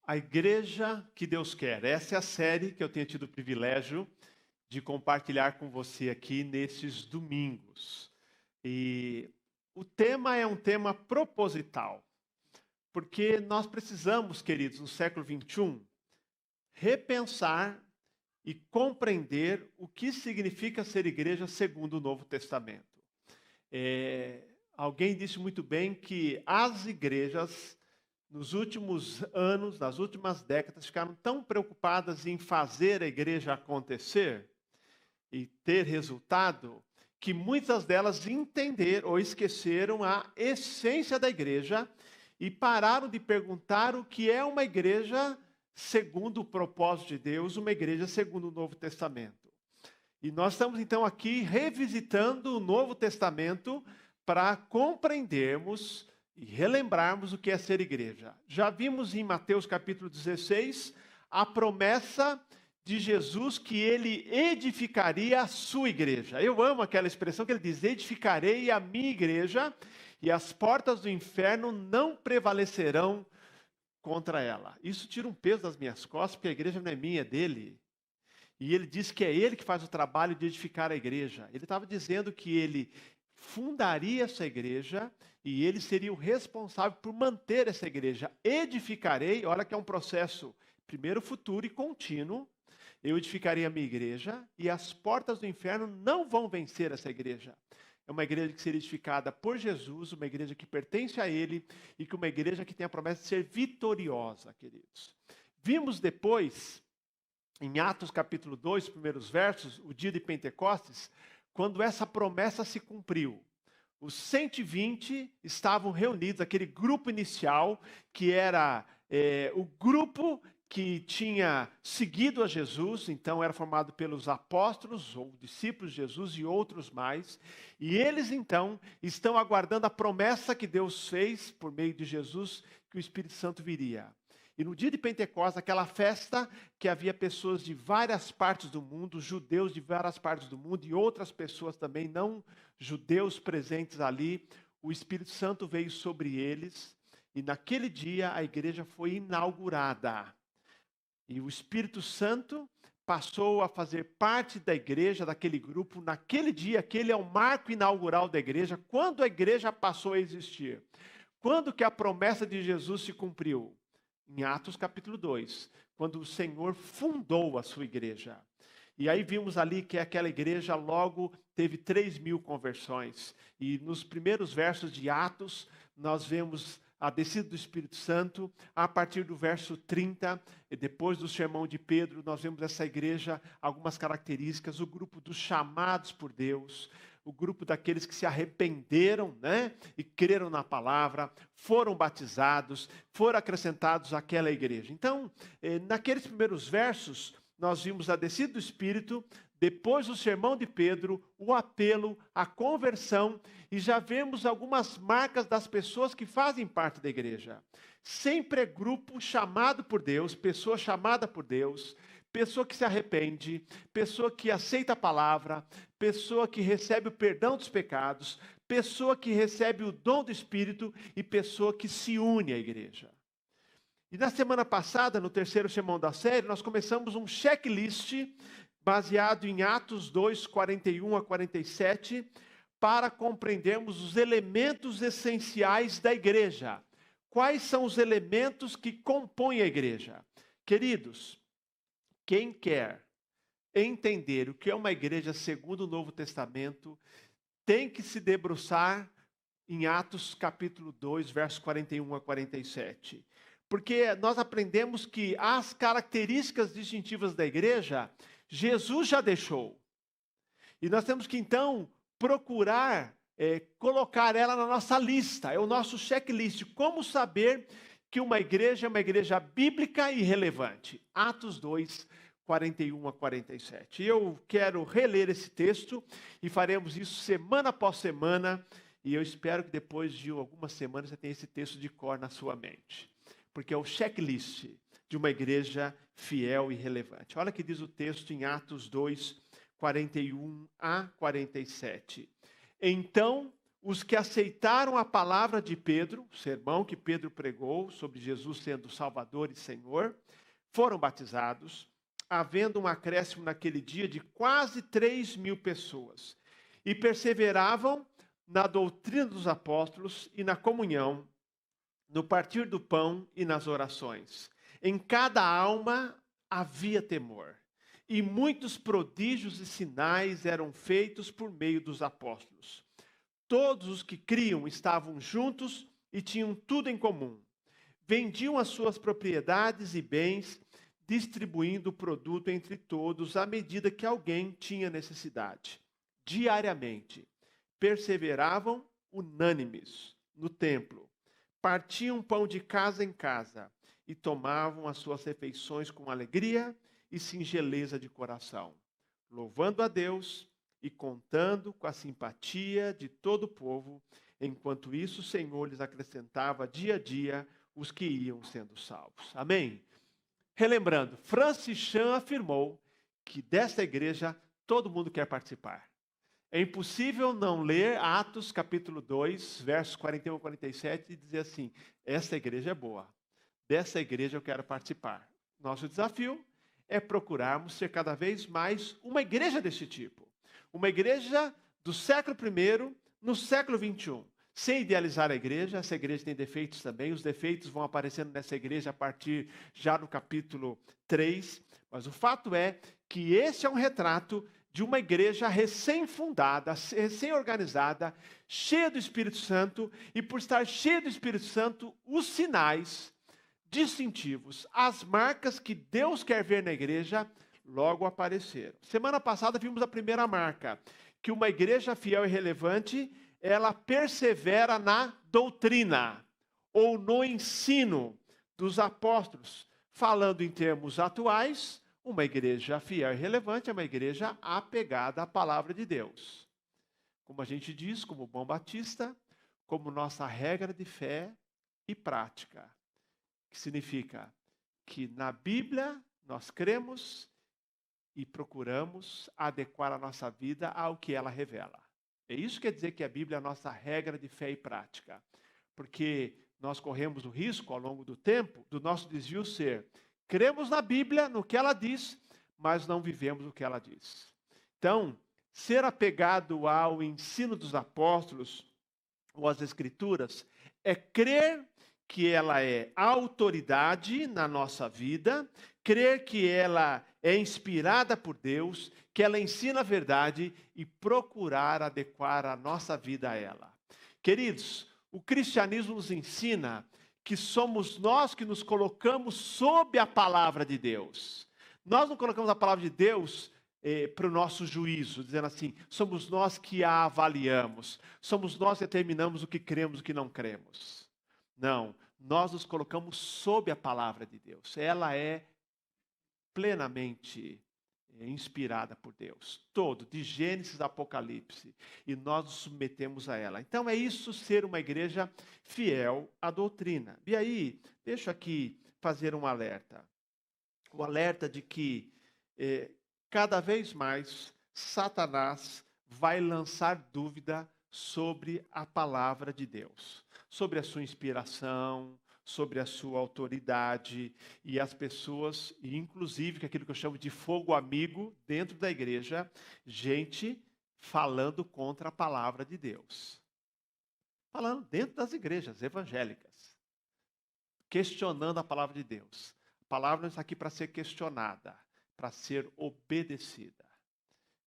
A Igreja que Deus quer. Essa é a série que eu tenho tido o privilégio de compartilhar com você aqui nesses domingos. E o tema é um tema proposital, porque nós precisamos, queridos, no século XXI, repensar e compreender o que significa ser igreja segundo o Novo Testamento. Alguém disse muito bem que as igrejas, nos últimos anos, nas últimas décadas, ficaram tão preocupadas em fazer a igreja acontecer e ter resultado, que muitas delas entenderam ou esqueceram a essência da igreja e pararam de perguntar o que é uma igreja segundo o propósito de Deus, uma igreja segundo o Novo Testamento. E nós estamos então aqui revisitando o Novo Testamento para compreendermos e relembrarmos o que é ser igreja. Já vimos em Mateus capítulo 16 a promessa de Jesus que ele edificaria a sua igreja. Eu amo aquela expressão que ele diz: edificarei a minha igreja e as portas do inferno não prevalecerão contra ela. Isso tira um peso das minhas costas, porque a igreja não é minha, é dele. E ele diz que é ele que faz o trabalho de edificar a igreja. Ele estava dizendo que ele fundaria essa igreja e ele seria o responsável por manter essa igreja. Edificarei, olha que é um processo, primeiro futuro e contínuo. Eu edificarei a minha igreja e as portas do inferno não vão vencer essa igreja. É uma igreja que será edificada por Jesus, uma igreja que pertence a ele e que uma igreja que tem a promessa de ser vitoriosa, queridos. Vimos depois, em Atos capítulo 2, primeiros versos, o dia de Pentecostes, quando essa promessa se cumpriu. Os 120 estavam reunidos, aquele grupo inicial, que era o grupo que tinha seguido a Jesus, então era formado pelos apóstolos, ou discípulos de Jesus e outros mais, e eles então estão aguardando a promessa que Deus fez por meio de Jesus, que o Espírito Santo viria. E no dia de Pentecostes, aquela festa que havia pessoas de várias partes do mundo, judeus de várias partes do mundo e outras pessoas também não judeus presentes ali, o Espírito Santo veio sobre eles e naquele dia a igreja foi inaugurada. E o Espírito Santo passou a fazer parte da igreja, daquele grupo, naquele dia. Aquele é o marco inaugural da igreja, quando a igreja passou a existir. Quando que a promessa de Jesus se cumpriu? Em Atos capítulo 2, quando o Senhor fundou a sua igreja. E aí vimos ali que aquela igreja logo teve 3.000 conversões. E nos primeiros versos de Atos, nós vemos a descida do Espírito Santo. A partir do verso 30, e depois do sermão de Pedro, nós vemos essa igreja, algumas características: o grupo dos chamados por Deus, o grupo daqueles que se arrependeram, e creram na palavra, foram batizados, foram acrescentados àquela igreja. Então, naqueles primeiros versos, nós vimos a descida do Espírito, depois do sermão de Pedro, o apelo, a conversão, e já vemos algumas marcas das pessoas que fazem parte da igreja. Sempre é grupo chamado por Deus, pessoa chamada por Deus, pessoa que se arrepende, pessoa que aceita a palavra, pessoa que recebe o perdão dos pecados, pessoa que recebe o dom do Espírito e pessoa que se une à igreja. E na semana passada, no terceiro sermão da série, nós começamos um checklist baseado em Atos 2, 41 a 47, para compreendermos os elementos essenciais da igreja. Quais são os elementos que compõem a igreja? Queridos, quem quer entender o que é uma igreja segundo o Novo Testamento, tem que se debruçar em Atos capítulo 2, versos 41 a 47. Porque nós aprendemos que as características distintivas da igreja, Jesus já deixou. E nós temos que então procurar colocar ela na nossa lista, é o nosso checklist. Como saber que uma igreja é uma igreja bíblica e relevante? Atos 2, 41 a 47. Eu quero reler esse texto e faremos isso semana após semana. E eu espero que depois de algumas semanas você tenha esse texto de cor na sua mente. Porque é o checklist de uma igreja fiel e relevante. Olha o que diz o texto em Atos 2, 41 a 47. Então os que aceitaram a palavra de Pedro, o sermão que Pedro pregou sobre Jesus sendo Salvador e Senhor, foram batizados, havendo um acréscimo naquele dia de quase 3.000 pessoas. E perseveravam na doutrina dos apóstolos e na comunhão, no partir do pão e nas orações. Em cada alma havia temor. E muitos prodígios e sinais eram feitos por meio dos apóstolos. Todos os que criam estavam juntos e tinham tudo em comum. Vendiam as suas propriedades e bens, distribuindo o produto entre todos à medida que alguém tinha necessidade. Diariamente, perseveravam unânimes no templo, partiam pão de casa em casa e tomavam as suas refeições com alegria e singeleza de coração, louvando a Deus e contando com a simpatia de todo o povo. Enquanto isso, o Senhor lhes acrescentava dia a dia os que iam sendo salvos. Amém? Relembrando, Francis Chan afirmou que desta igreja todo mundo quer participar. É impossível não ler Atos capítulo 2, versos 41 e 47 e dizer assim, essa igreja é boa, dessa igreja eu quero participar. Nosso desafio é procurarmos ser cada vez mais uma igreja desse tipo. Uma igreja do século I no século XXI. Sem idealizar a igreja, essa igreja tem defeitos também, os defeitos vão aparecendo nessa igreja a partir já no capítulo 3, mas o fato é que esse é um retrato de uma igreja recém-fundada, recém-organizada, cheia do Espírito Santo, e por estar cheia do Espírito Santo, os sinais distintivos, as marcas que Deus quer ver na igreja, logo apareceram. Semana passada vimos a primeira marca, que uma igreja fiel e relevante, ela persevera na doutrina, ou no ensino dos apóstolos. Falando em termos atuais, uma igreja fiel e relevante é uma igreja apegada à palavra de Deus. Como a gente diz, como bom batista, como nossa regra de fé e prática. Que significa que na Bíblia nós cremos e procuramos adequar a nossa vida ao que ela revela. É isso que quer dizer que a Bíblia é a nossa regra de fé e prática. Porque nós corremos o risco, ao longo do tempo, do nosso desvio ser: cremos na Bíblia, no que ela diz, mas não vivemos o que ela diz. Então, ser apegado ao ensino dos apóstolos, ou às Escrituras, é crer que ela é autoridade na nossa vida, crer que ela é inspirada por Deus, que ela ensina a verdade e procurar adequar a nossa vida a ela. Queridos, o cristianismo nos ensina que somos nós que nos colocamos sob a palavra de Deus. Nós não colocamos a palavra de Deus para o nosso juízo, dizendo assim, somos nós que a avaliamos, somos nós que determinamos o que cremos e o que não cremos. Não, nós nos colocamos sob a palavra de Deus. Ela é plenamente inspirada por Deus. Todo, de Gênesis a Apocalipse. E nós nos submetemos a ela. Então é isso ser uma igreja fiel à doutrina. E aí, deixa aqui fazer um alerta. O alerta de que cada vez mais Satanás vai lançar dúvida sobre a palavra de Deus, sobre a sua inspiração, sobre a sua autoridade, e as pessoas, e inclusive aquilo que eu chamo de fogo amigo dentro da igreja, gente falando contra a palavra de Deus. Falando dentro das igrejas evangélicas, questionando a palavra de Deus. A palavra não está aqui para ser questionada, para ser obedecida.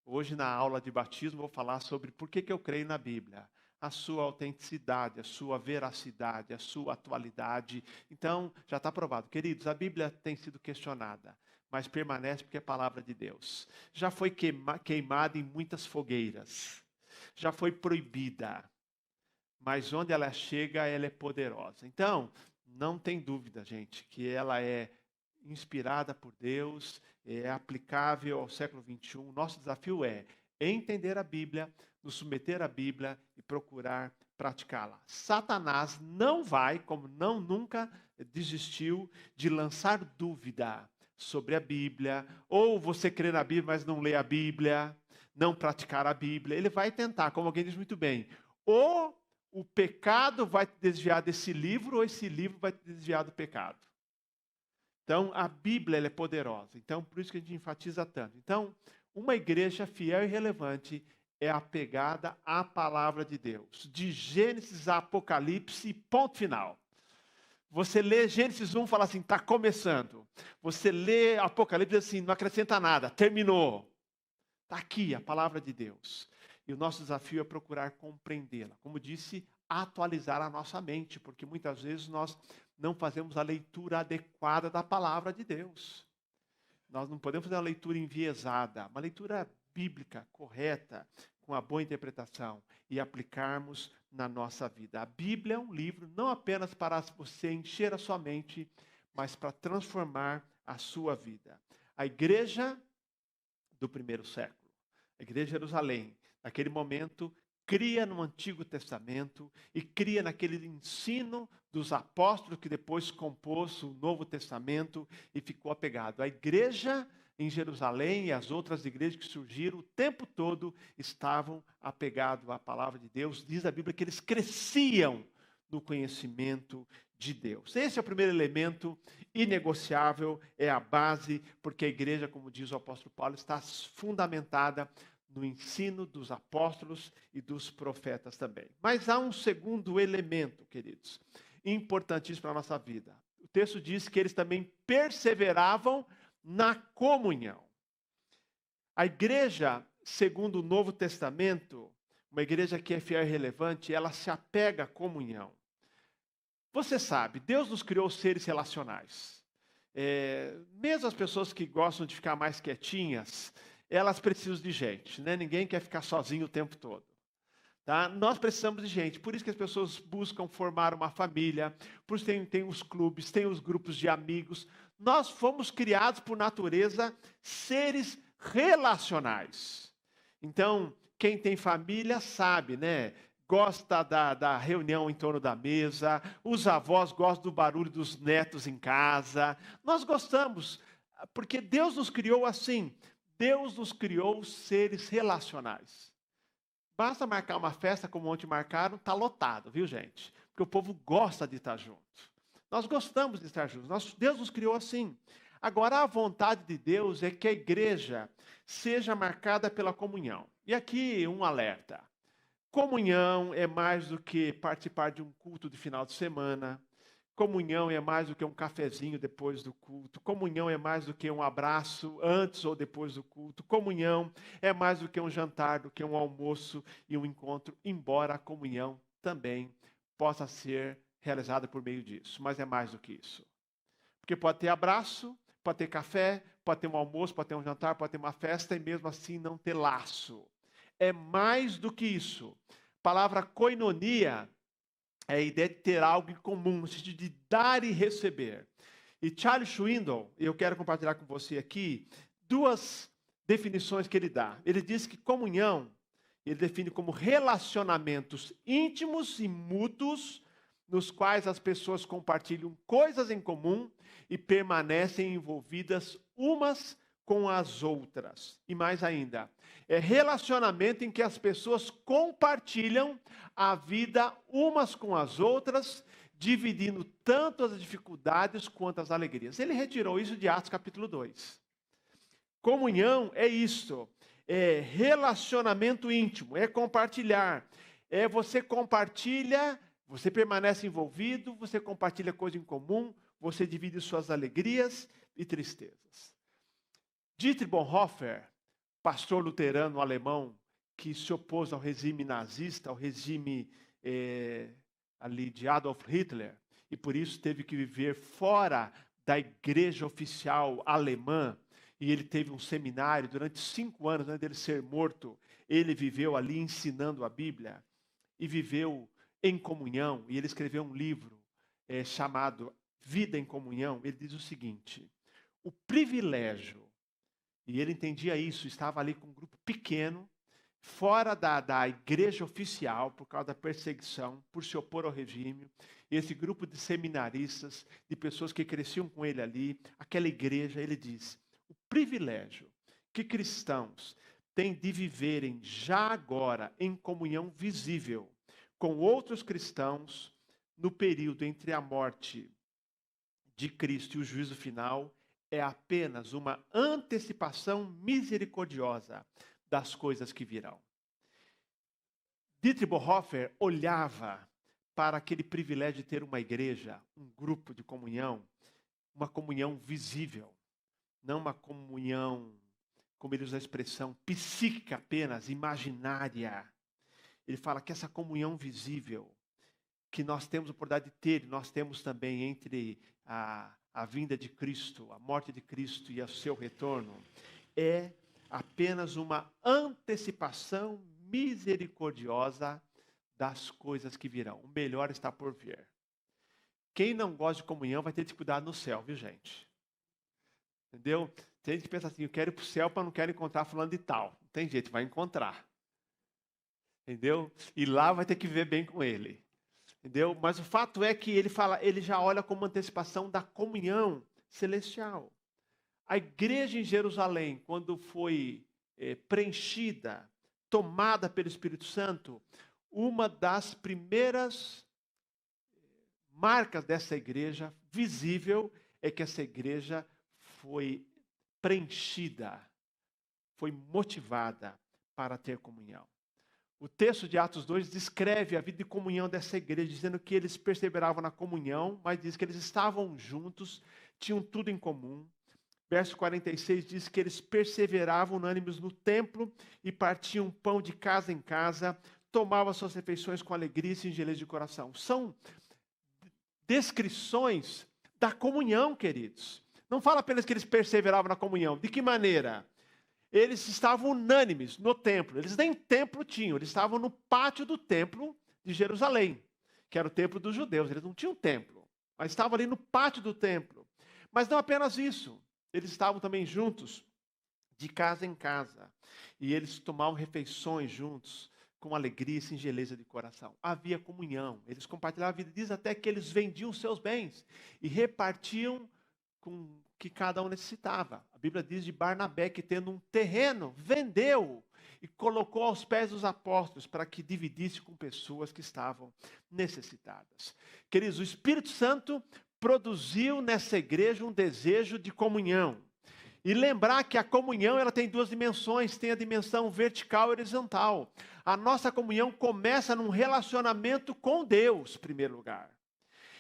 Hoje, na aula de batismo, vou falar sobre por que eu creio na Bíblia. A sua autenticidade, a sua veracidade, a sua atualidade. Então, já está provado. Queridos, a Bíblia tem sido questionada, mas permanece porque é palavra de Deus. Já foi queimada em muitas fogueiras. Já foi proibida. Mas onde ela chega, ela é poderosa. Então, não tem dúvida, gente, que ela é inspirada por Deus, é aplicável ao século XXI. Nosso desafio é entender a Bíblia, nos submeter à Bíblia e procurar praticá-la. Satanás não vai, como nunca desistiu, de lançar dúvida sobre a Bíblia, ou você crê na Bíblia, mas não lê a Bíblia, não praticar a Bíblia. Ele vai tentar, como alguém diz muito bem, Ou o pecado vai te desviar desse livro, ou esse livro vai te desviar do pecado. Então, a Bíblia ela é poderosa. Então, por isso que a gente enfatiza tanto. Então, uma igreja fiel e relevante é apegada à palavra de Deus. De Gênesis a Apocalipse, ponto final. Você lê Gênesis 1 e fala assim, está começando. Você lê Apocalipse assim, não acrescenta nada, terminou. Está aqui a palavra de Deus. E o nosso desafio é procurar compreendê-la. Como disse, atualizar a nossa mente, porque muitas vezes nós não fazemos a leitura adequada da palavra de Deus. Nós não podemos fazer uma leitura enviesada, uma leitura bíblica, correta, com a boa interpretação e aplicarmos na nossa vida. A Bíblia é um livro não apenas para você encher a sua mente, mas para transformar a sua vida. A igreja do primeiro século, a igreja de Jerusalém, naquele momento, cria no Antigo Testamento e cria naquele ensino dos apóstolos que depois compôs o Novo Testamento e ficou apegado. A igreja em Jerusalém e as outras igrejas que surgiram o tempo todo estavam apegados à palavra de Deus. Diz a Bíblia que eles cresciam no conhecimento de Deus. Esse é o primeiro elemento inegociável, é a base, porque a igreja, como diz o apóstolo Paulo, está fundamentada no ensino dos apóstolos e dos profetas também. Mas há um segundo elemento, queridos, importantíssimo para a nossa vida. O texto diz que eles também perseveravam na comunhão. A igreja, segundo o Novo Testamento, uma igreja que é fiel e relevante, ela se apega à comunhão. Você sabe, Deus nos criou seres relacionais. Mesmo as pessoas que gostam de ficar mais quietinhas, elas precisam de gente, né? Ninguém quer ficar sozinho o tempo todo. Tá? Nós precisamos de gente, por isso que as pessoas buscam formar uma família, por isso tem os clubes, tem os grupos de amigos. Nós fomos criados por natureza seres relacionais. Então, quem tem família sabe, né? Gosta da reunião em torno da mesa, os avós gostam do barulho dos netos em casa. Nós gostamos, porque Deus nos criou assim. Deus nos criou seres relacionais. Basta marcar uma festa como ontem marcaram, está lotado, viu, gente? Porque o povo gosta de estar junto. Nós gostamos de estar juntos. Deus nos criou assim. Agora, a vontade de Deus é que a igreja seja marcada pela comunhão. E aqui um alerta. Comunhão é mais do que participar de um culto de final de semana. Comunhão é mais do que um cafezinho depois do culto. Comunhão é mais do que um abraço antes ou depois do culto. Comunhão é mais do que um jantar, do que um almoço e um encontro, embora a comunhão também possa ser realizada por meio disso. Mas é mais do que isso. Porque pode ter abraço, pode ter café, pode ter um almoço, pode ter um jantar, pode ter uma festa e mesmo assim não ter laço. É mais do que isso. A palavra koinonia é a ideia de ter algo em comum, no sentido de dar e receber. E Charles Swindoll, eu quero compartilhar com você aqui, duas definições que ele dá. Ele diz que comunhão, ele define como relacionamentos íntimos e mútuos, nos quais as pessoas compartilham coisas em comum e permanecem envolvidas umas com as outras. E mais ainda, é relacionamento em que as pessoas compartilham a vida umas com as outras, dividindo tanto as dificuldades quanto as alegrias. Ele retirou isso de Atos capítulo 2. Comunhão é isto, é relacionamento íntimo, é compartilhar. É você compartilha, você permanece envolvido, você compartilha coisa em comum, você divide suas alegrias e tristezas. Dietrich Bonhoeffer, pastor luterano alemão, que se opôs ao regime nazista, ao regime ali de Adolf Hitler, e por isso teve que viver fora da igreja oficial alemã, e ele teve um seminário durante 5 anos antes dele ser morto. Ele viveu ali ensinando a Bíblia, e viveu em comunhão, e ele escreveu um livro chamado Vida em Comunhão. Ele diz o seguinte: o privilégio, e ele entendia isso, estava ali com um grupo pequeno, fora da igreja oficial, por causa da perseguição, por se opor ao regime. E esse grupo de seminaristas, de pessoas que cresciam com ele ali, aquela igreja, ele diz, o privilégio que cristãos têm de viverem já agora em comunhão visível com outros cristãos no período entre a morte de Cristo e o juízo final é apenas uma antecipação misericordiosa das coisas que virão. Dietrich Bonhoeffer olhava para aquele privilégio de ter uma igreja, um grupo de comunhão, uma comunhão visível, não uma comunhão, como ele usa a expressão, psíquica apenas, imaginária. Ele fala que essa comunhão visível, que nós temos a oportunidade de ter, nós temos também entre a vinda de Cristo, a morte de Cristo e o seu retorno, é apenas uma antecipação misericordiosa das coisas que virão. O melhor está por vir. Quem não gosta de comunhão vai ter dificuldade no céu, viu, gente? Entendeu? Tem gente que pensa assim, eu quero ir para o céu para não quero encontrar fulano de tal. Não tem jeito, vai encontrar. Entendeu? E lá vai ter que viver bem com ele. Entendeu? Mas o fato é que ele já olha como antecipação da comunhão celestial. A igreja em Jerusalém, quando foi preenchida, tomada pelo Espírito Santo, uma das primeiras marcas dessa igreja visível é que essa igreja foi preenchida, foi motivada para ter comunhão. O texto de Atos 2 descreve a vida de comunhão dessa igreja, dizendo que eles perseveravam na comunhão, mas diz que eles estavam juntos, tinham tudo em comum. Verso 46 diz que eles perseveravam unânimes no templo e partiam pão de casa em casa, tomavam suas refeições com alegria e singeleza de coração. São descrições da comunhão, queridos. Não fala apenas que eles perseveravam na comunhão. De que maneira? Eles estavam unânimes no templo. Eles nem templo tinham, eles estavam no pátio do templo de Jerusalém, que era o templo dos judeus. Eles não tinham templo, mas estavam ali no pátio do templo. Mas não apenas isso, eles estavam também juntos, de casa em casa. E eles tomavam refeições juntos, com alegria e singeleza de coração. Havia comunhão, eles compartilhavam a vida. Diz até que eles vendiam seus bens e repartiam com o que cada um necessitava. A Bíblia diz de Barnabé que, tendo um terreno, vendeu e colocou aos pés dos apóstolos para que dividisse com pessoas que estavam necessitadas. Queridos, o Espírito Santo produziu nessa igreja um desejo de comunhão. E lembrar que a comunhão ela tem duas dimensões, tem a dimensão vertical e horizontal. A nossa comunhão começa num relacionamento com Deus, em primeiro lugar.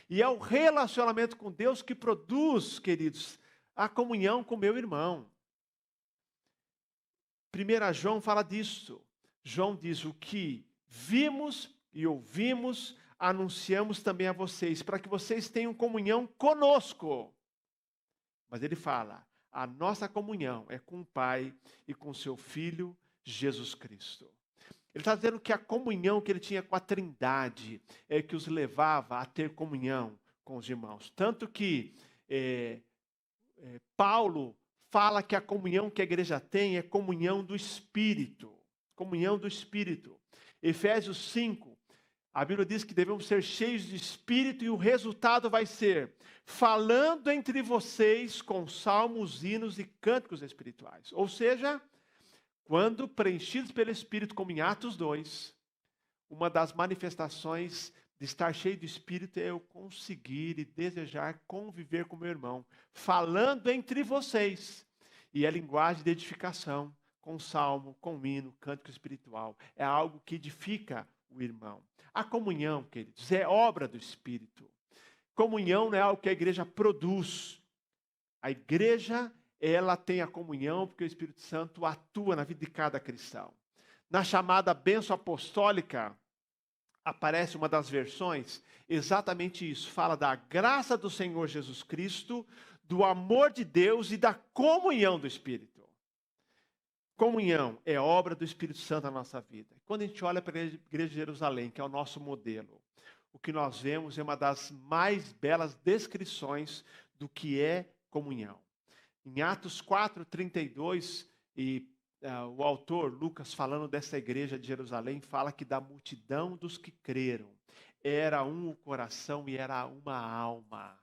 E é o relacionamento com Deus que produz, queridos, a comunhão com meu irmão. 1 João fala disso. João diz: o que vimos e ouvimos, anunciamos também a vocês, para que vocês tenham comunhão conosco. Mas ele fala, a nossa comunhão é com o Pai e com seu Filho, Jesus Cristo. Ele está dizendo que a comunhão que ele tinha com a Trindade é que os levava a ter comunhão com os irmãos. Tanto que Paulo fala que a comunhão que a igreja tem é comunhão do Espírito. Comunhão do Espírito. Efésios 5, a Bíblia diz que devemos ser cheios de Espírito e o resultado vai ser falando entre vocês com salmos, hinos e cânticos espirituais. Ou seja, quando preenchidos pelo Espírito, como em Atos 2, uma das manifestações de estar cheio de Espírito é eu conseguir e desejar conviver com meu irmão, falando entre vocês. E é linguagem de edificação, com salmo, com hino, cântico espiritual. É algo que edifica o irmão. A comunhão, queridos, é obra do Espírito. Comunhão não é algo que a igreja produz. A igreja, ela tem a comunhão porque o Espírito Santo atua na vida de cada cristão. Na chamada bênção apostólica, aparece uma das versões, exatamente isso. Fala da graça do Senhor Jesus Cristo, do amor de Deus e da comunhão do Espírito. Comunhão é obra do Espírito Santo na nossa vida. Quando a gente olha para a igreja de Jerusalém, que é o nosso modelo, o que nós vemos é uma das mais belas descrições do que é comunhão. Em Atos 4:32, o autor, Lucas, falando dessa igreja de Jerusalém, fala que da multidão dos que creram, era um o coração e era uma alma.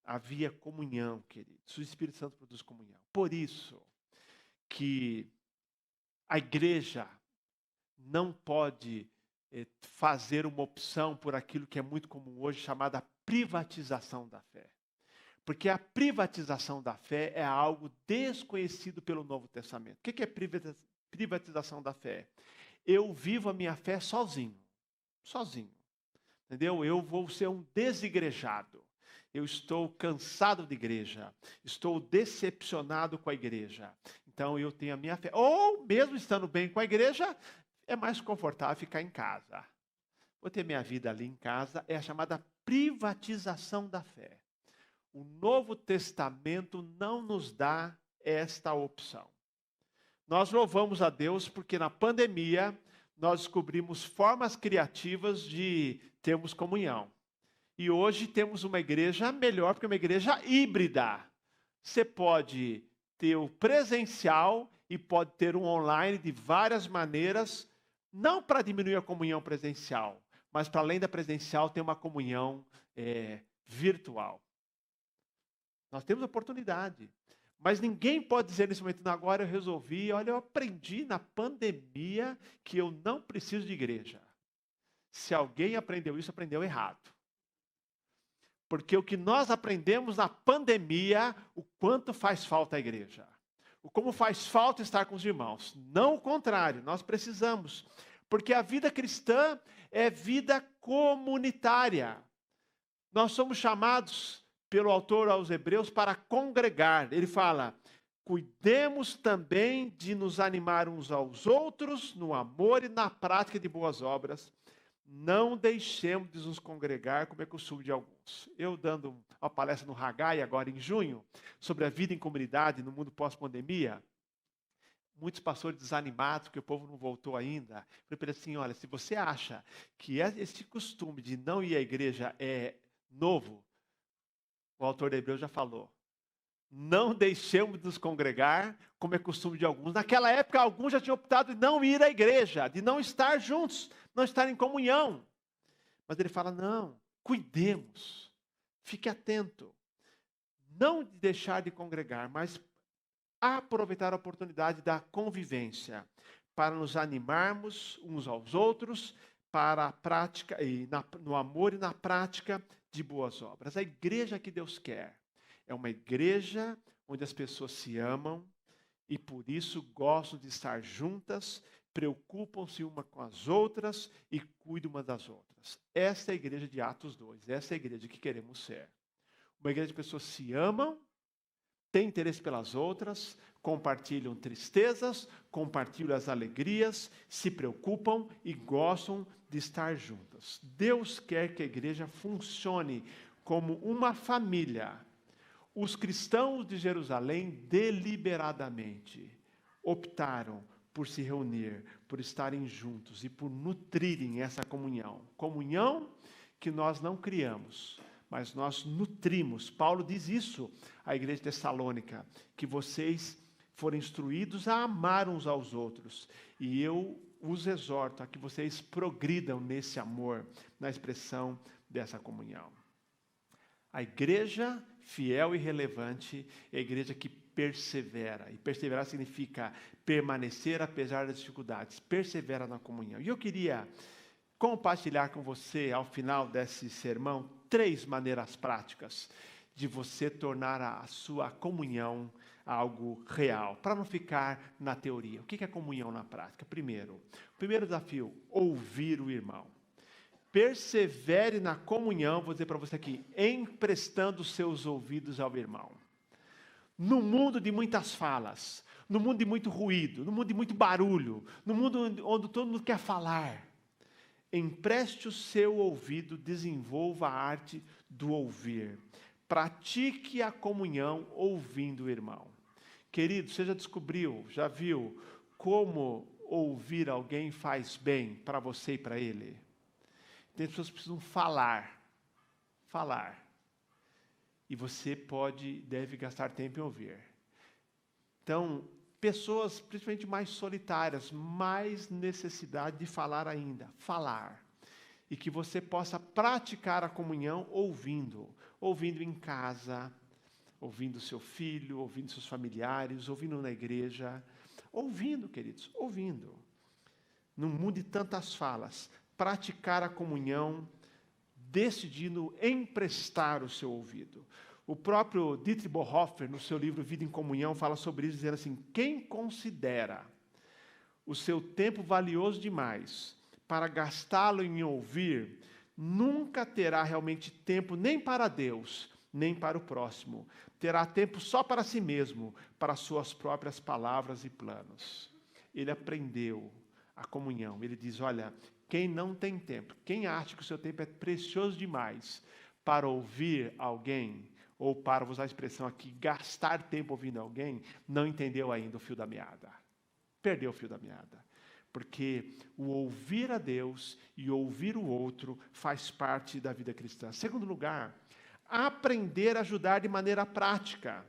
Havia comunhão, queridos. O Espírito Santo produz comunhão. Por isso que a igreja não pode fazer uma opção por aquilo que é muito comum hoje, chamada privatização da fé. Porque a privatização da fé é algo desconhecido pelo Novo Testamento. O que é privatização da fé? Eu vivo a minha fé sozinho. Sozinho. Entendeu? Eu vou ser um desigrejado. Eu estou cansado de igreja. Estou decepcionado com a igreja. Então eu tenho a minha fé. Ou, mesmo estando bem com a igreja, é mais confortável ficar em casa. Vou ter minha vida ali em casa. É a chamada privatização da fé. O Novo Testamento não nos dá esta opção. Nós louvamos a Deus porque na pandemia nós descobrimos formas criativas de termos comunhão. E hoje temos uma igreja melhor, porque é uma igreja híbrida. Você pode ter o presencial e pode ter um online de várias maneiras, não para diminuir a comunhão presencial, mas para além da presencial ter uma comunhão virtual. Nós temos oportunidade. Mas ninguém pode dizer nesse momento, agora eu resolvi, olha, eu aprendi na pandemia que eu não preciso de igreja. Se alguém aprendeu isso, aprendeu errado. Porque o que nós aprendemos na pandemia, o quanto faz falta a igreja. O como faz falta estar com os irmãos. Não o contrário, nós precisamos. Porque a vida cristã é vida comunitária. Nós somos chamados pelo autor aos Hebreus para congregar. Ele fala, cuidemos também de nos animar uns aos outros no amor e na prática de boas obras. Não deixemos de nos congregar, como é costume de alguns. Eu dando uma palestra no Haggai agora em junho, sobre a vida em comunidade no mundo pós-pandemia, muitos pastores desanimados, porque o povo não voltou ainda. Eu falei para ele assim, olha, se você acha que esse costume de não ir à igreja é novo, o autor de Hebreus já falou. Não deixemos de nos congregar, como é costume de alguns. Naquela época, alguns já tinham optado de não ir à igreja, de não estar juntos, não estar em comunhão. Mas ele fala, não, cuidemos, fique atento. Não deixar de congregar, mas aproveitar a oportunidade da convivência, para nos animarmos uns aos outros, para a prática, no amor e na prática de boas obras. A igreja que Deus quer é uma igreja onde as pessoas se amam e por isso gostam de estar juntas, preocupam-se uma com as outras e cuidam uma das outras. Essa é a igreja de Atos 2, essa é a igreja que queremos ser. Uma igreja de pessoas se amam, têm interesse pelas outras, compartilham tristezas, compartilham as alegrias, se preocupam e gostam de estar juntas. Deus quer que a igreja funcione como uma família. Os cristãos de Jerusalém deliberadamente optaram por se reunir, por estarem juntos e por nutrirem essa comunhão. Comunhão que nós não criamos, mas nós nutrimos. Paulo diz isso à igreja de Tessalônica, que vocês foram instruídos a amar uns aos outros. E eu os exorto a que vocês progridam nesse amor, na expressão dessa comunhão. A igreja fiel e relevante é a igreja que persevera. E perseverar significa permanecer apesar das dificuldades. Persevera na comunhão. E eu queria compartilhar com você, ao final desse sermão, 3 maneiras práticas de você tornar a sua comunhão algo real, para não ficar na teoria. O que é comunhão na prática? Primeiro desafio, ouvir o irmão. Persevere na comunhão, vou dizer para você aqui, emprestando seus ouvidos ao irmão. No mundo de muitas falas, no mundo de muito ruído, no mundo de muito barulho, no mundo onde todo mundo quer falar, empreste o seu ouvido, desenvolva a arte do ouvir. Pratique a comunhão ouvindo o irmão. Querido, você já descobriu, já viu como ouvir alguém faz bem para você e para ele? Tem pessoas que precisam falar. E você deve gastar tempo em ouvir. Então, pessoas, principalmente mais solitárias, mais necessidade de falar ainda. Falar. E que você possa praticar a comunhão ouvindo em casa, ouvindo seu filho, ouvindo seus familiares, ouvindo na igreja. Ouvindo, queridos, ouvindo. Num mundo de tantas falas, praticar a comunhão, decidindo emprestar o seu ouvido. O próprio Dietrich Bonhoeffer, no seu livro Vida em Comunhão, fala sobre isso, dizendo assim: quem considera o seu tempo valioso demais para gastá-lo em ouvir, nunca terá realmente tempo nem para Deus, nem para o próximo. Terá tempo só para si mesmo, para suas próprias palavras e planos. Ele aprendeu a comunhão. Ele diz: olha, quem não tem tempo, quem acha que o seu tempo é precioso demais para ouvir alguém, ou para usar a expressão aqui, gastar tempo ouvindo alguém, não entendeu ainda o fio da meada. Perdeu o fio da meada. Porque o ouvir a Deus e ouvir o outro faz parte da vida cristã. Segundo lugar, aprender a ajudar de maneira prática.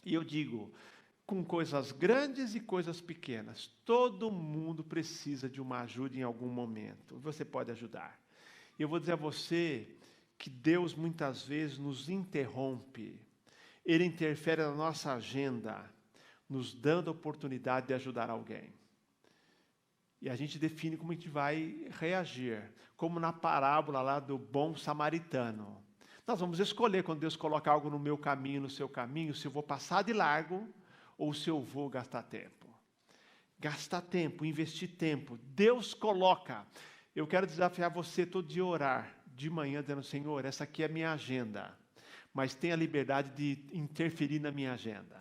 E eu digo, com coisas grandes e coisas pequenas, todo mundo precisa de uma ajuda em algum momento. Você pode ajudar. E eu vou dizer a você que Deus muitas vezes nos interrompe. Ele interfere na nossa agenda, nos dando a oportunidade de ajudar alguém. E a gente define como a gente vai reagir, como na parábola lá do bom samaritano. Nós vamos escolher, quando Deus coloca algo no meu caminho, no seu caminho, se eu vou passar de largo ou se eu vou gastar tempo. Gastar tempo, investir tempo. Deus coloca. Eu quero desafiar você todo dia a orar, de manhã, dizendo: Senhor, essa aqui é a minha agenda, mas tenha a liberdade de interferir na minha agenda.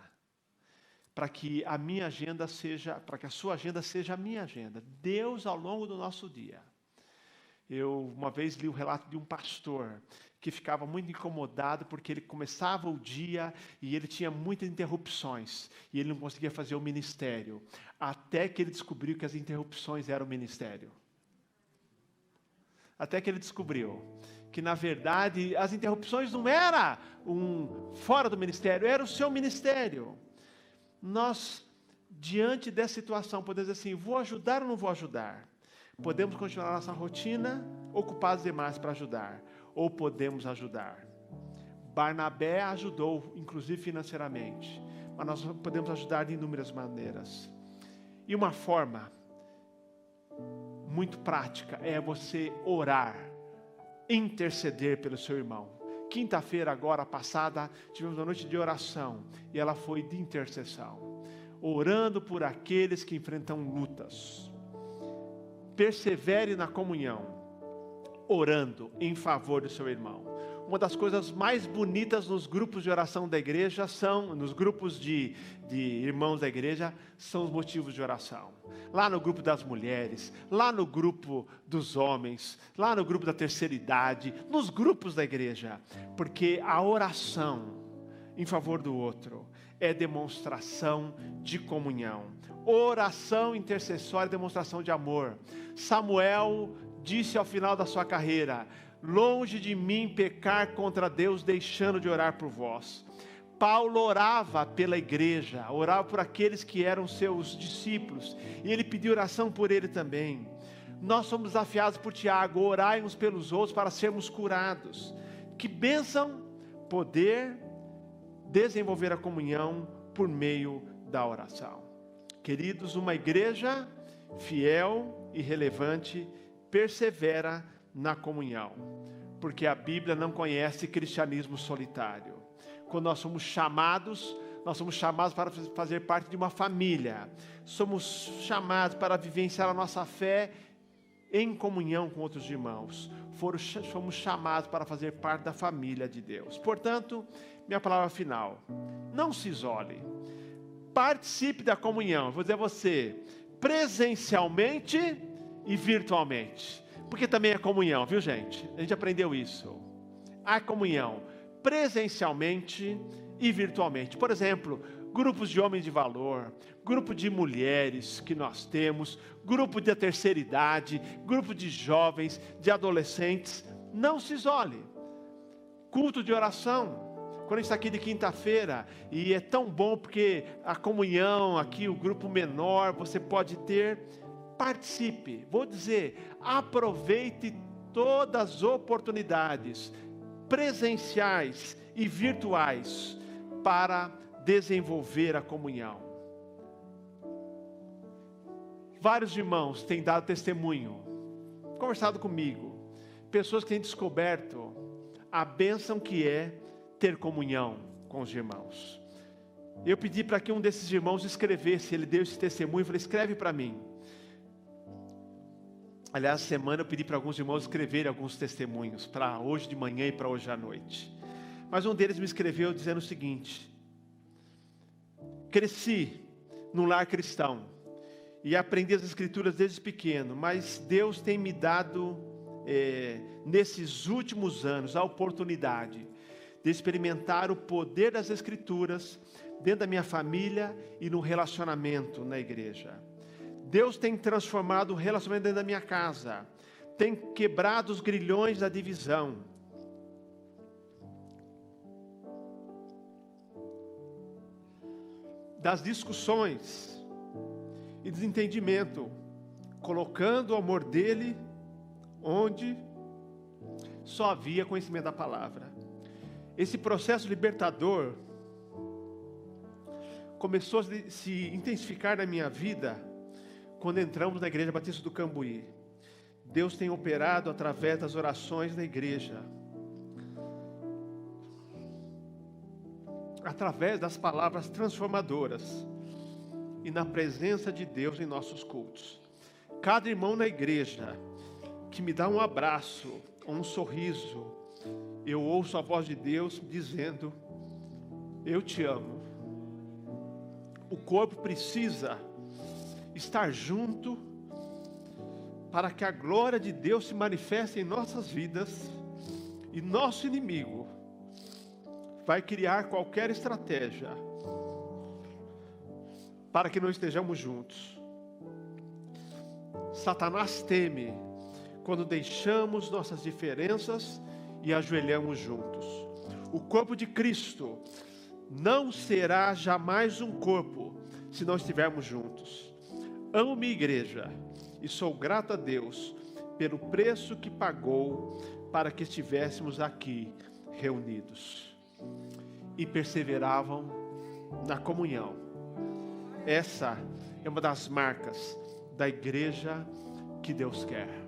Para que a minha agenda seja, para que a sua agenda seja a minha agenda. Deus ao longo do nosso dia. Eu uma vez li o relato de um pastor que ficava muito incomodado porque ele começava o dia e ele tinha muitas interrupções e ele não conseguia fazer o ministério, até que ele descobriu que as interrupções eram o ministério. Até que ele descobriu que, na verdade, as interrupções não era fora do ministério, era o seu ministério. Nós, diante dessa situação, podemos dizer assim: vou ajudar ou não vou ajudar? Podemos continuar nossa rotina, ocupados demais para ajudar, ou podemos ajudar. Barnabé ajudou, inclusive financeiramente, mas nós podemos ajudar de inúmeras maneiras. E uma forma muito prática é você orar, interceder pelo seu irmão. Quinta-feira agora passada, tivemos uma noite de oração, e ela foi de intercessão, orando por aqueles que enfrentam lutas. Persevere na comunhão, orando em favor do seu irmão. Uma das coisas mais bonitas nos grupos de oração da igreja nos grupos de irmãos da igreja, são os motivos de oração. Lá no grupo das mulheres, lá no grupo dos homens, lá no grupo da terceira idade, nos grupos da igreja. Porque a oração em favor do outro é demonstração de comunhão. Oração intercessória é demonstração de amor. Samuel disse ao final da sua carreira: longe de mim pecar contra Deus, deixando de orar por vós. Paulo orava pela igreja, orava por aqueles que eram seus discípulos, e ele pediu oração por ele também. Nós somos desafiados por Tiago: orai uns pelos outros para sermos curados. Que bênção poder desenvolver a comunhão por meio da oração. Queridos, uma igreja fiel e relevante persevera na comunhão, porque a Bíblia não conhece cristianismo solitário. Quando nós somos chamados para fazer parte de uma família, somos chamados para vivenciar a nossa fé em comunhão com outros irmãos, fomos chamados para fazer parte da família de Deus. Portanto, minha palavra final: não se isole, participe da comunhão. Vou dizer a você, presencialmente e virtualmente, porque também é comunhão, viu gente? A gente aprendeu isso. A comunhão presencialmente e virtualmente. Por exemplo, grupos de homens de valor, grupo de mulheres que nós temos, grupo da terceira idade, grupo de jovens, de adolescentes. Não se isole. Culto de oração. Quando a gente está aqui de quinta-feira, e é tão bom porque a comunhão aqui, o grupo menor, você pode ter, participe. Vou dizer, aproveite todas as oportunidades presenciais e virtuais para desenvolver a comunhão. Vários irmãos têm dado testemunho conversado comigo, pessoas que têm descoberto a bênção que é ter comunhão com os irmãos. Eu pedi para que um desses irmãos escrevesse, ele deu esse testemunho, eu falei, escreve para mim. Aliás, semana eu pedi para alguns irmãos escreverem alguns testemunhos, para hoje de manhã e para hoje à noite. Mas um deles me escreveu dizendo o seguinte: cresci num lar cristão e aprendi as escrituras desde pequeno, mas Deus tem me dado, nesses últimos anos, a oportunidade de experimentar o poder das escrituras dentro da minha família e no relacionamento na igreja. Deus tem transformado o relacionamento dentro da minha casa, tem quebrado os grilhões da divisão. Das discussões e desentendimento, colocando o amor dele onde só havia conhecimento da palavra. Esse processo libertador começou a se intensificar na minha vida quando entramos na Igreja Batista do Cambuí. Deus tem operado através das orações da igreja, através das palavras transformadoras e na presença de Deus em nossos cultos. Cada irmão na igreja que me dá um abraço ou um sorriso, eu ouço a voz de Deus dizendo: eu te amo. O corpo precisa estar junto para que a glória de Deus se manifeste em nossas vidas, e nosso inimigo vai criar qualquer estratégia para que não estejamos juntos. Satanás teme quando deixamos nossas diferenças e ajoelhamos juntos. O corpo de Cristo não será jamais um corpo se não estivermos juntos. Amo minha igreja e sou grato a Deus pelo preço que pagou para que estivéssemos aqui reunidos. E perseveravam na comunhão. Essa é uma das marcas da igreja que Deus quer.